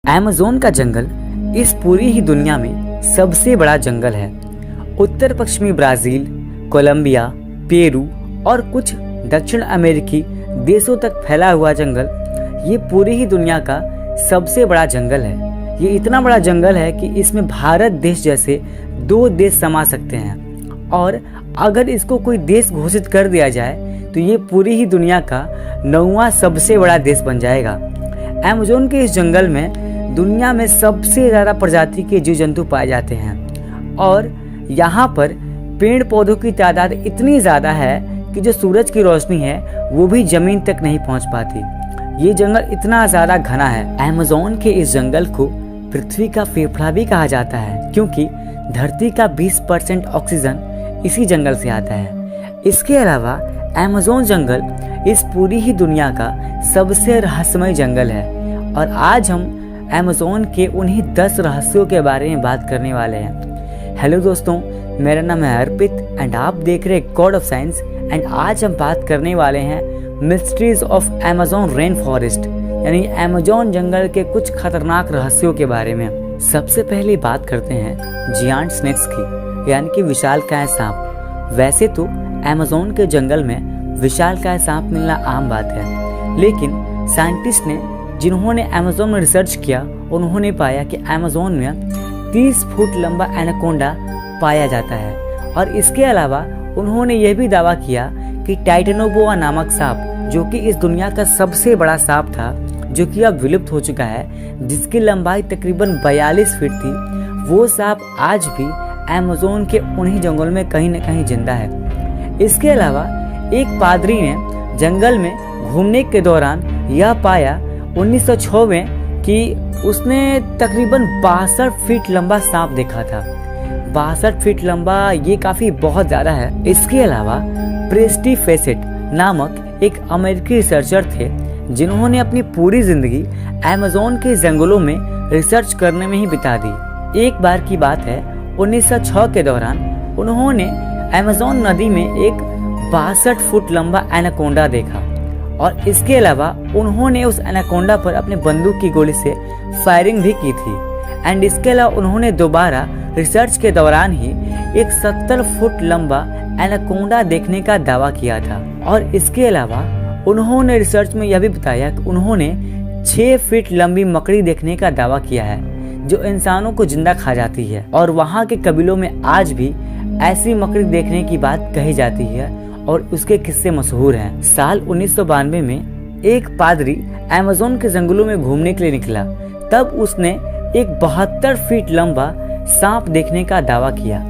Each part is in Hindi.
अमेज़न का जंगल इस पूरी ही दुनिया में सबसे बड़ा जंगल है। उत्तर पश्चिमी ब्राज़ील, कोलंबिया, पेरू और कुछ दक्षिण अमेरिकी देशों तक फैला हुआ जंगल ये पूरी ही दुनिया का सबसे बड़ा जंगल है। ये इतना बड़ा जंगल है कि इसमें भारत देश जैसे 2 देश समा सकते हैं, और अगर इसको कोई देश घोषित कर दिया जाए तो ये पूरी ही दुनिया का 9वां सबसे बड़ा देश बन जाएगा। अमेज़न के इस जंगल में दुनिया में सबसे ज़्यादा प्रजाति के जीव जंतु पाए जाते हैं, और यहाँ पर पेड़ पौधों की तादाद इतनी ज़्यादा है कि जो सूरज की रोशनी है वो भी ज़मीन तक नहीं पहुँच पाती। ये जंगल इतना ज़्यादा घना है। अमेज़न के इस जंगल को पृथ्वी का फेफड़ा भी कहा जाता है, क्योंकि धरती का 20% ऑक्सीजन इसी जंगल से आता है। इसके अलावा अमेज़न जंगल इस पूरी ही दुनिया का सबसे रहस्यमय जंगल है, और आज हम अमेज़न के उन्हीं 10 रहस्यों के बारे में बात करने वाले हैं। हेलो दोस्तों, मेरा नाम है अर्पित एंड आप देख रहे हैं कॉड ऑफ साइंस। एंड आज हम बात करने वाले हैं mysteries of Amazon rain forest, यानी अमेज़न जंगल के कुछ खतरनाक रहस्यों के बारे में। सबसे पहले बात करते हैं जियांट स्नेक्स की, यानी कि विशालकाय सांप। वैसे तो अमेज़न के जंगल में विशालकाय सांप मिलना आम बात है, लेकिन साइंटिस्ट ने जिन्होंने अमेज़न में रिसर्च किया उन्होंने पाया कि अमेज़न में 30 फुट लंबा एनाकोंडा पाया जाता है। और इसके अलावा उन्होंने यह भी दावा किया कि टाइटेनोबोआ नामक सांप, जो कि इस दुनिया का सबसे बड़ा सांप था, जो कि अब विलुप्त हो चुका है, जिसकी लंबाई तकरीबन 42 फीट थी, वो सांप आज भी अमेज़न के उन्हीं जंगल में कहीं न कहीं जिंदा है। इसके अलावा एक पादरी ने जंगल में घूमने के दौरान यह पाया 1906 में कि उसने तकरीबन 62 फीट लंबा सांप देखा था। 62 फीट लंबा, ये काफी बहुत ज्यादा है। इसके अलावा प्रेस्टी फेसेट नामक एक अमेरिकी रिसर्चर थे, जिन्होंने अपनी पूरी जिंदगी अमेज़न के जंगलों में रिसर्च करने में ही बिता दी। एक बार की बात है, 1906 के दौरान उन्होंने अमेज़न नदी में एक 62 फुट लंबा एनाकोंडा देखा, और इसके अलावा उन्होंने उस एनाकोंडा पर अपने बंदूक की गोली से फायरिंग भी की थी। एंड इसके अलावा उन्होंने दोबारा रिसर्च के दौरान ही एक 70 फुट लंबा एनाकोंडा देखने का दावा किया था। और इसके अलावा उन्होंने रिसर्च में यह भी बताया कि उन्होंने 6 फीट लंबी मकड़ी देखने का दावा किया है, जो इंसानों को जिंदा खा जाती है, और वहाँ के कबीलों में आज भी ऐसी मकड़ी देखने की बात कही जाती है और उसके किस्से मशहूर हैं। साल 1992 में एक पादरी अमेज़न के जंगलों में घूमने के लिए निकला। तब उसने एक 72 फीट लंबा सांप देखने का दावा किया।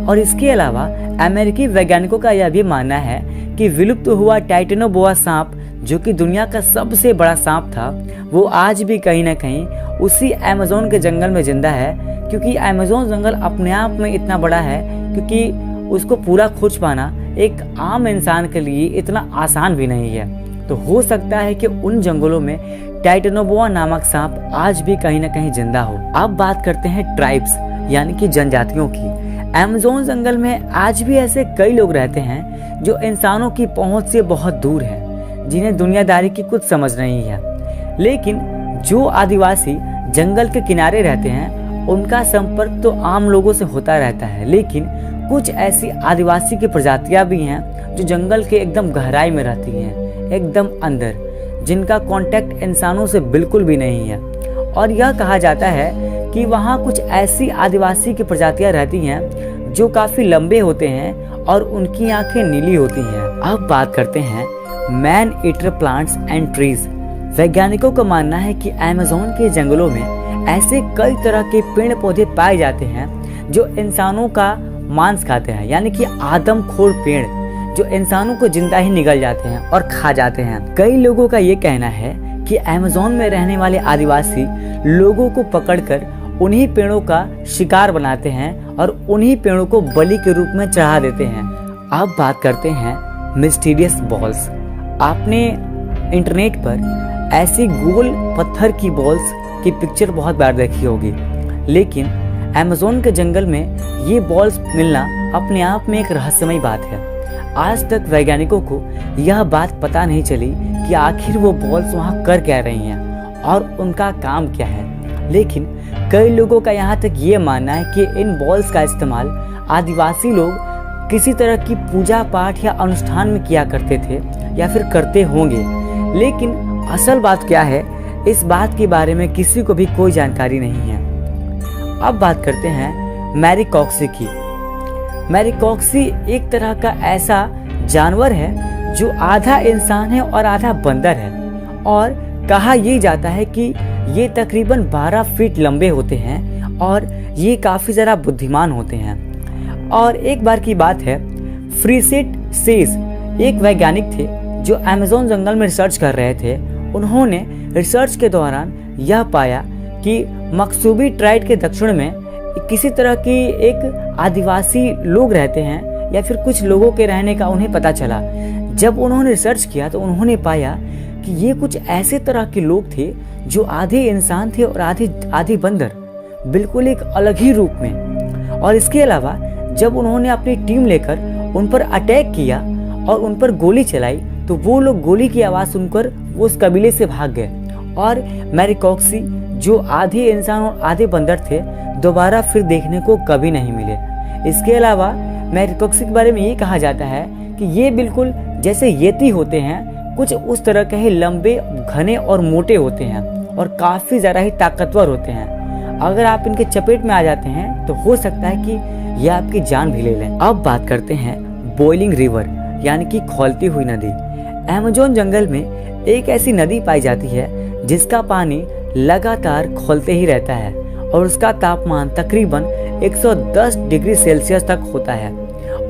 और इसके अलावा अमेरिकी वैज्ञानिकों का यह भी मानना है कि विलुप्त हुआ टाइटेनोबोआ सांप, जो कि दुनिया का सबसे बड़ा सांप था, वो आज भी कहीं ना कहीं उसी अमेज़न के जंगल में जिंदा है। क्योंकि अमेज़न जंगल अपने आप में इतना बड़ा है, क्योंकि उसको पूरा खोज पाना एक आम इंसान के लिए इतना आसान भी नहीं है। तो हो सकता है कि उन जंगलों में टाइटेनोबोआ नामक सांप आज भी कहीं ना कहीं जिंदा हो। अब बात करते हैं ट्राइब्स, यानी कि जनजातियों की। अमेज़न जंगल में आज भी ऐसे कई लोग रहते हैं जो इंसानों की पहुंच से बहुत दूर हैं, जिन्हें दुनियादारी की कुछ समझ नहीं है। लेकिन जो आदिवासी जंगल के किनारे रहते हैं उनका संपर्क तो आम लोगों से होता रहता है, लेकिन कुछ ऐसी आदिवासी की प्रजातियां भी हैं जो जंगल के एकदम गहराई में रहती हैं, एकदम अंदर, जिनका कांटेक्ट इंसानों से बिल्कुल भी नहीं है। और यह कहा जाता है कि वहाँ कुछ ऐसी आदिवासी की प्रजातियां रहती हैं जो काफी लंबे होते हैं और उनकी आंखें नीली होती हैं। अब बात करते हैं man eater plants and trees. वैज्ञानिकों का मानना है कि अमेज़न के जंगलों में ऐसे कई तरह के पेड़ पौधे पाए जाते हैं जो इंसानों का मांस खाते हैं, यानी कि आदमखोर पेड़, जो इंसानों को जिंदा ही निगल जाते हैं और खा जाते हैं। कई लोगों का ये कहना है कि अमेज़न में रहने वाले आदिवासी लोगों को पकड़कर उन्हीं पेड़ों का शिकार बनाते हैं और उन्हीं पेड़ों को बलि के रूप में चढ़ा देते हैं। अब बात करते हैं मिस्टीरियस बॉल्स। आपने इंटरनेट पर ऐसी गोल पत्थर की बॉल्स की पिक्चर बहुत बार देखी होगी, लेकिन अमेज़न के जंगल में ये बॉल्स मिलना अपने आप में एक रहस्यमय बात है। आज तक वैज्ञानिकों को यह बात पता नहीं चली कि आखिर वो बॉल्स वहाँ कर क्या रही हैं और उनका काम क्या है। लेकिन कई लोगों का यहाँ तक ये मानना है कि इन बॉल्स का इस्तेमाल आदिवासी लोग किसी तरह की पूजा पाठ या अनुष्ठान में किया करते थे या फिर करते होंगे। लेकिन असल बात क्या है, इस बात के बारे में किसी को भी कोई जानकारी नहीं है। अब बात करते हैं मैरीकॉक्सी की। मैरीकॉक्सी एक तरह का ऐसा जानवर है जो आधा इंसान है और आधा बंदर है, और कहा यह जाता है कि ये तकरीबन 12 फीट लंबे होते हैं और ये काफ़ी ज़्यादा बुद्धिमान होते हैं। और एक बार की बात है, फ्रीसेट सेज एक वैज्ञानिक थे जो अमेज़न जंगल में रिसर्च कर रहे थे। उन्होंने रिसर्च के दौरान यह पाया कि मकसूबी ट्राइड के दक्षिण में किसी तरह की एक आदिवासी लोग रहते हैं या फिर कुछ लोगों के रहने का उन्हें पता चला। जब उन्होंने रिसर्च किया तो उन्होंने पाया कि ये कुछ ऐसे तरह के लोग थे जो आधे इंसान थे और आधे बंदर, बिल्कुल एक अलग ही रूप में। और इसके अलावा जब उन्होंने अपनी टीम लेकर उन पर अटैक किया और उन पर गोली चलाई तो वो लोग गोली की आवाज़ सुनकर वो उस कबीले से भाग गए, और मैरीकॉक्सी जो आधे इंसान और आधे बंदर थे दोबारा फिर देखने को कभी नहीं मिले। इसके अलावा मैरीकॉक्सी के बारे में ये कहा जाता है कि ये बिल्कुल जैसे येती होते हैं, कुछ उस तरह के ही लंबे, घने और मोटे होते हैं और काफ़ी ज़्यादा ही ताकतवर होते हैं। अगर आप इनके चपेट में आ जाते हैं तो हो सकता है कि ये आपकी जान भी ले लें। अब बात करते हैं बॉइलिंग रिवर यानी कि खौलती हुई नदी। अमेज़न जंगल में एक ऐसी नदी पाई जाती है जिसका पानी लगातार खौलते ही रहता है और उसका तापमान तकरीबन 110 डिग्री सेल्सियस तक होता है।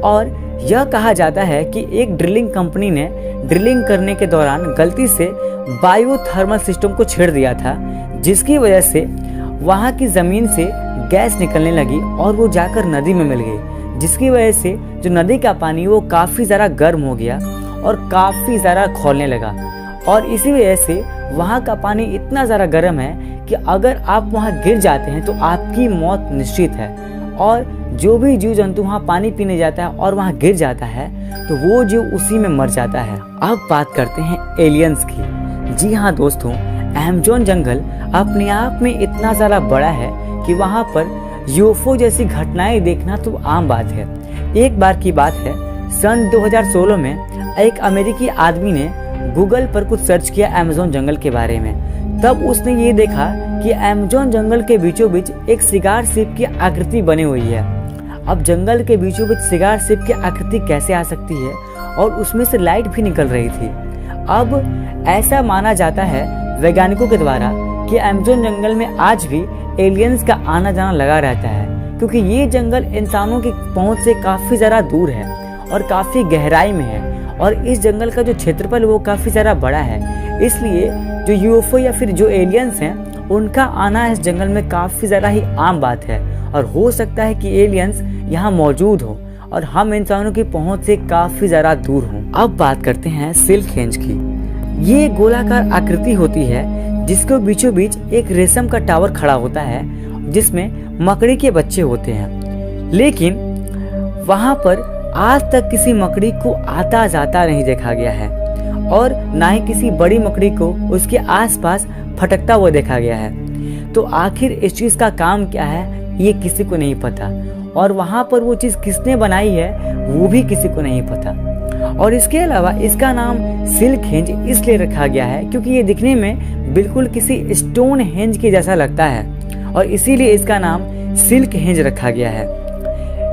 और यह कहा जाता है कि एक ड्रिलिंग कंपनी ने ड्रिलिंग करने के दौरान गलती से बायोथर्मल सिस्टम को छेड़ दिया था, जिसकी वजह से वहाँ की ज़मीन से गैस निकलने लगी और वो जाकर नदी में मिल गई, जिसकी वजह से जो नदी का पानी वो काफ़ी ज़्यादा गर्म हो गया और काफ़ी ज़्यादा खौलने लगा। और इसी वजह से वहाँ का पानी इतना ज़्यादा गर्म है कि अगर आप वहाँ गिर जाते हैं तो आपकी मौत निश्चित है। और जो भी जीव जंतु वहाँ पानी पीने जाता है और वहाँ गिर जाता है तो वो जीव उसी में मर जाता है। अब बात करते हैं एलियंस की। जी हाँ दोस्तों, अमेज़न जंगल अपने आप में इतना ज़्यादा बड़ा है कि वहाँ पर यूएफओ जैसी घटनाएं देखना तो आम बात है। एक बार की बात है, सन 2016 में एक अमेरिकी आदमी ने गूगल पर कुछ सर्च किया अमेज़न जंगल के बारे में। तब उसने ये देखा कि अमेज़न जंगल के बीचों बीच एक सिगार शिप की आकृति बनी हुई है। अब जंगल के बीचों बीच सिगार शिप की आकृति कैसे आ सकती है, और उसमें से लाइट भी निकल रही थी। अब ऐसा माना जाता है वैज्ञानिकों के द्वारा कि अमेज़न जंगल में आज भी एलियंस का आना जाना लगा रहता है, क्योंकि ये जंगल इंसानों की पहुंच से काफ़ी ज़्यादा दूर है और काफ़ी गहराई में है, और इस जंगल का जो क्षेत्रफल वो काफ़ी ज़्यादा बड़ा है। इसलिए जो यूएफओ या फिर जो एलियंस हैं उनका आना इस जंगल में काफ़ी ज़्यादा ही आम बात है, और हो सकता है कि एलियंस यहाँ मौजूद हो और हम इंसानों की पहुंच से काफ़ी ज़्यादा दूर हों। अब बात करते हैं सिल्क हेंज की। ये गोलाकार आकृति होती है जिसके बीचों बीच एक रेशम का टावर खड़ा होता है जिसमें मकड़ी के बच्चे होते हैं, लेकिन वहाँ पर आज तक किसी मकड़ी को आता जाता नहीं देखा गया है और ना ही किसी बड़ी मकड़ी को उसके आसपास फटकता हुआ देखा गया है। तो आखिर इस चीज़ का काम क्या है ये किसी को नहीं पता, और वहाँ पर वो चीज़ किसने बनाई है वो भी किसी को नहीं पता। और इसके अलावा इसका नाम सिल्क हेंज इसलिए रखा गया है क्योंकि ये दिखने में बिल्कुल किसी स्टोन हेंज के जैसा लगता है, और इसीलिए इसका नाम सिल्क हेंज रखा गया है।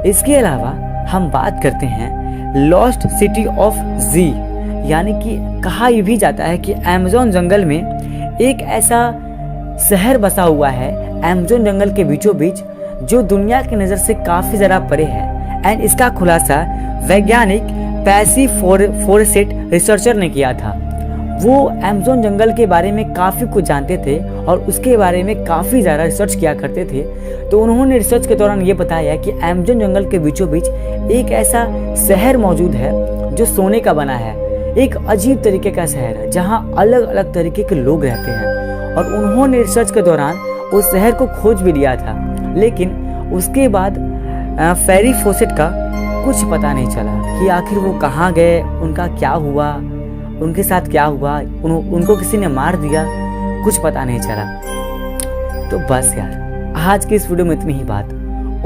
इसके अलावा हम बात करते हैं लॉस्ट सिटी ऑफ जी, यानी कि कहा यह भी जाता है कि अमेज़न जंगल में एक ऐसा शहर बसा हुआ है अमेज़न जंगल के बीचों बीच जो दुनिया की नज़र से काफ़ी ज़्यादा परे है। एंड इसका खुलासा वैज्ञानिक पैसी फोरेसेट रिसर्चर ने किया था। वो अमेज़न जंगल के बारे में काफ़ी कुछ जानते थे और उसके बारे में काफ़ी ज़्यादा रिसर्च किया करते थे। तो उन्होंने रिसर्च के दौरान ये बताया कि अमेज़न जंगल के बीचों बीच एक ऐसा शहर मौजूद है जो सोने का बना है। एक अजीब तरीके का शहर है जहाँ अलग अलग तरीके के लोग रहते हैं, और उन्होंने रिसर्च के दौरान उस शहर को खोज भी लिया था, लेकिन उसके बाद फेरी फोसेट का कुछ पता नहीं चला कि आखिर वो कहाँ गए, उनका क्या हुआ, उनके साथ क्या हुआ, उनको किसी ने मार दिया, कुछ पता नहीं चला। तो बस यार, आज की इस वीडियो में इतनी ही बात।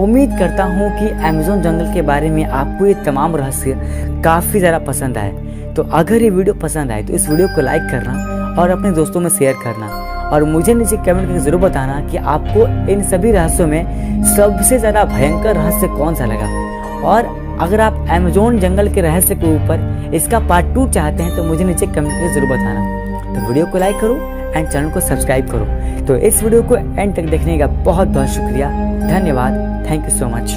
उम्मीद करता हूँ कि अमेज़न जंगल के बारे में आपको ये तमाम रहस्य काफ़ी ज़्यादा पसंद आए। तो अगर ये वीडियो पसंद आए तो इस वीडियो को लाइक करना और अपने दोस्तों में शेयर करना, और मुझे नीचे कमेंट करके ज़रूर बताना कि आपको इन सभी रहस्यों में सबसे ज़्यादा भयंकर रहस्य कौन सा लगा। और अगर आप अमेज़न जंगल के रहस्य के ऊपर इसका पार्ट 2 चाहते हैं तो मुझे नीचे कमेंट करके ज़रूर बताना। तो वीडियो को लाइक करो एंड चैनल को सब्सक्राइब करो। तो इस वीडियो को एंड तक देखने का बहुत बहुत शुक्रिया, धन्यवाद, थैंक यू सो मच।